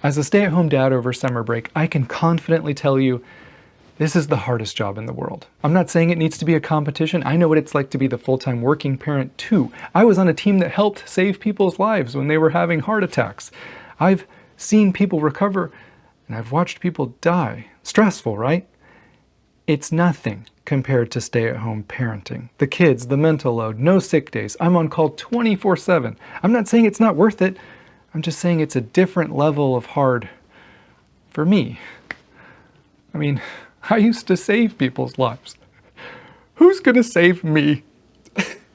As a stay-at-home dad over summer break, I can confidently tell you this is the hardest job in the world. I'm not saying it needs to be a competition. I know what it's like to be the full-time working parent too. I was on a team that helped save people's lives when they were having heart attacks. I've seen people recover and I've watched people die. Stressful, right? It's nothing compared to stay-at-home parenting. The kids, the mental load, no sick days. I'm on call 24/7. I'm not saying it's not worth it. I'm just saying it's a different level of hard for me. I mean, I used to save people's lives. Who's gonna save me?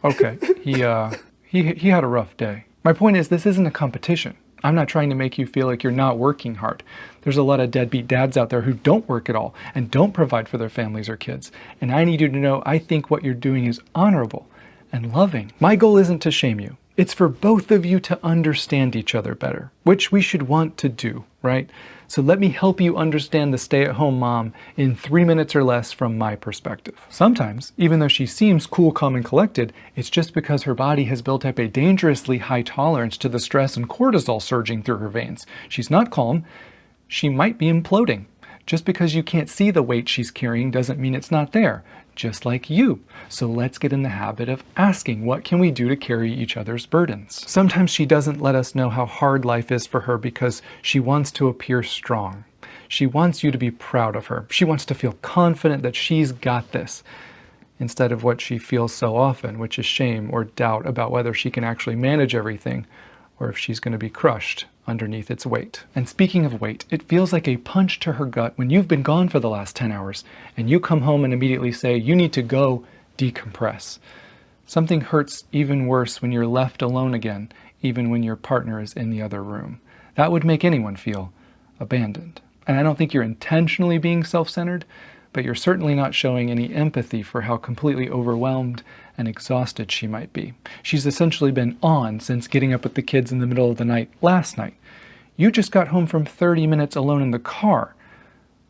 Okay, he had a rough day. My point is, this isn't a competition. I'm not trying to make you feel like you're not working hard. There's a lot of deadbeat dads out there who don't work at all and don't provide for their families or kids. And I need you to know I think what you're doing is honorable and loving. My goal isn't to shame you. It's for both of you to understand each other better, which we should want to do, right? So let me help you understand the stay-at-home mom in 3 minutes or less from my perspective. Sometimes, even though she seems cool, calm, and collected, it's just because her body has built up a dangerously high tolerance to the stress and cortisol surging through her veins. She's not calm. She might be imploding. Just because you can't see the weight she's carrying doesn't mean it's not there, just like you. So let's get in the habit of asking, what can we do to carry each other's burdens? Sometimes she doesn't let us know how hard life is for her because she wants to appear strong. She wants you to be proud of her. She wants to feel confident that she's got this, instead of what she feels so often, which is shame or doubt about whether she can actually manage everything or if she's going to be crushed underneath its weight. And speaking of weight, it feels like a punch to her gut when you've been gone for the last 10 hours and you come home and immediately say, you need to go decompress. Something hurts even worse when you're left alone again, even when your partner is in the other room. That would make anyone feel abandoned. And I don't think you're intentionally being self-centered, but you're certainly not showing any empathy for how completely overwhelmed and exhausted she might be. She's essentially been on since getting up with the kids in the middle of the night last night. You just got home from 30 minutes alone in the car.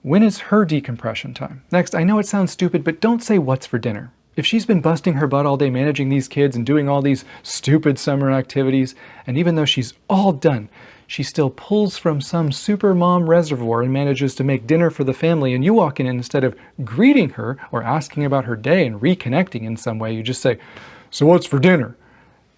When is her decompression time? Next, I know it sounds stupid, but don't say what's for dinner. If she's been busting her butt all day managing these kids and doing all these stupid summer activities, and even though she's all done, she still pulls from some super mom reservoir and manages to make dinner for the family, and you walk in and instead of greeting her or asking about her day and reconnecting in some way, you just say, "So what's for dinner?"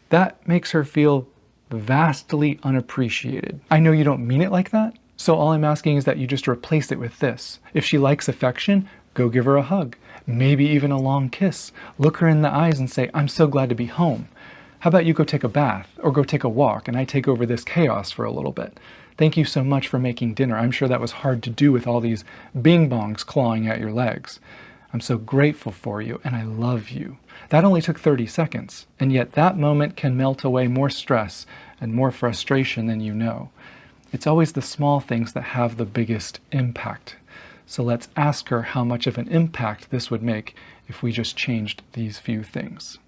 That makes her feel vastly unappreciated. I know you don't mean it like that, so all I'm asking is that you just replace it with this. If she likes affection, go give her a hug, maybe even a long kiss. Look her in the eyes and say, "I'm so glad to be home. How about you go take a bath or go take a walk and I take over this chaos for a little bit. Thank you so much for making dinner. I'm sure that was hard to do with all these bing bongs clawing at your legs. I'm so grateful for you and I love you." That only took 30 seconds, and yet that moment can melt away more stress and more frustration than you know. It's always the small things that have the biggest impact. So let's ask her how much of an impact this would make if we just changed these few things.